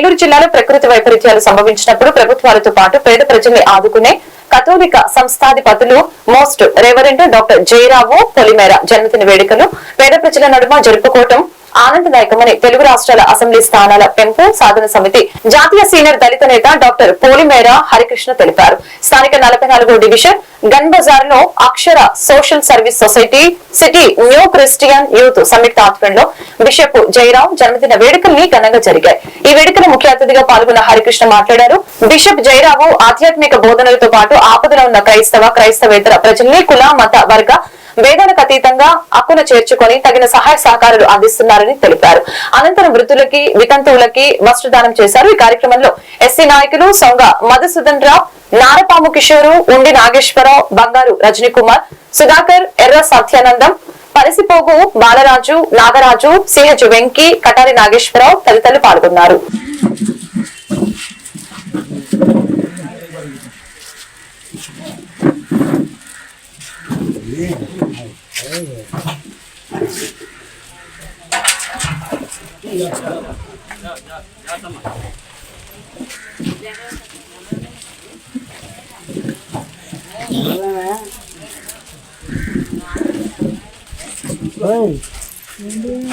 ఏలూరు జిల్లాలో ప్రకృతి వైపరీత్యాలు సంభవించినప్పుడు ప్రభుత్వాలతో పాటు పేద ప్రజల్ని ఆదుకునే కథోలిక సంస్థాధిపతులు మోస్ట్ రెవరెండ్ డాక్టర్ జయరావు పొలిమేర జన్మదిన వేడుకలు పేద ప్రజల నడుమ జరుపుకోవటం ఆనందదాయకమని తెలుగు రాష్ట్రాల అసెంబ్లీ స్థానాల పెంపు సాధన సమితి జాతీయ సీనియర్ దళిత నేత డాక్టర్ పోలిమేర హరికృష్ణ తెలిపారు. స్థానిక 44వ డివిజన్ గన్ బజార్ లో Akshara social service society city new Christian youth సంయుక్త ఆధ్వర్యంలో బిషప్ జయరావు జన్మదిన వేడుకల్ని ఘనంగా జరిగాయి. ఈ వేడుకలో ముఖ్య అతిథిగా పాల్గొన్న హరికృష్ణ మాట్లాడారు. బిషప్ జయరావు ఆధ్యాత్మిక బోధనలతో పాటు ఆపదలో ఉన్న క్రైస్తవేతర ప్రజల్ని కుల మత వర్గ భేదాలకు అతీతంగా హక్కును చేర్చుకొని తగిన సహాయ సహకారాలు అందిస్తున్నారని తెలిపారు. అనంతరం వృద్ధులకి వితంతువులకి వస్త్రదానం చేశారు. ఈ కార్యక్రమంలో ఎస్సీ నాయకులు సొంగ మధుసూదన్ రావు, నారపాము కిషోరు, ఉండి నాగేశ్వరరావు, బంగారు రజనీకుమార్, సుధాకర్, ఎర్ర సత్యానందం, పరిసిపోగు బాలరాజు, నాగరాజు, సిహెచ్ వెంకీ, కటారి నాగేశ్వరరావు తదితరులు పాల్గొన్నారు.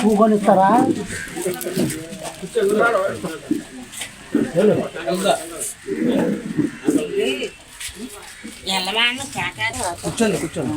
కూకొనిస్తారా? కూర్చోండి కూర్చోండి.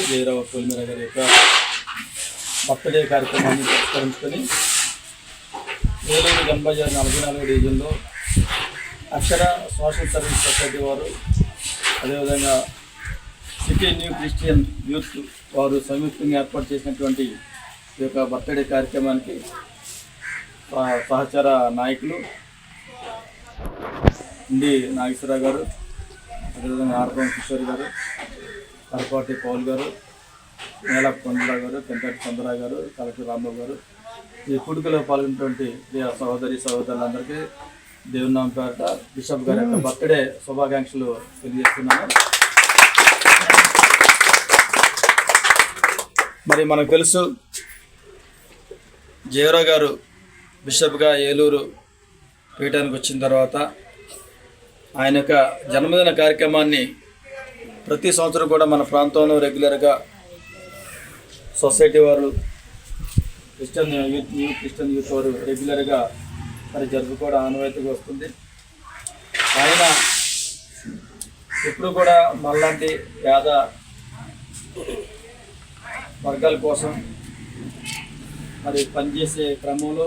జయరావు పొలిమేర గారి యొక్క బర్త్డే కార్యక్రమాన్ని పురస్కరించుకొని ఏలూరు గన్ బజార్ 44వ డివిజన్లో అక్షర సోషల్ సర్వీస్ సొసైటీ వారు, అదేవిధంగా సిటీ న్యూ క్రిస్టియన్ యూత్ వారు సంయుక్తంగా ఏర్పాటు చేసినటువంటి ఈ యొక్క బర్త్డే కార్యక్రమానికి సహచర నాయకులు ఉండి నాగేశ్వరరావు గారు, అదేవిధంగా ఆర్పం కిషోర్ గారు, కరపాటి పౌల్ గారు, నేల కొండరావు గారు, వెంకట చంద్రరావు గారు, కలెక్టర్ రాంబాబు గారు, ఈ కూడికలో పాల్గొన్నటువంటి సహోదరులందరికీ దేవుని నామ పేరట బిషప్ గారి యొక్క బర్త్డే శుభాకాంక్షలు తెలియజేస్తున్నాను. మరి మనకు తెలుసు, జయరావు గారు బిషప్గా ఏలూరు పీఠానికి వచ్చిన తర్వాత ఆయన యొక్క జన్మదిన కార్యక్రమాన్ని ప్రతి సంవత్సరం కూడా మన ప్రాంతంలో రెగ్యులర్గా సొసైటీ వారు న్యూ క్రిస్టియన్ యూత్ వారు రెగ్యులర్గా మరి జరుపుకోవడం ఆనవాయితీగా వస్తుంది. ఆయన ఎప్పుడు కూడా మనలాంటి పేద వర్గాల కోసం మరి పనిచేసే క్రమంలో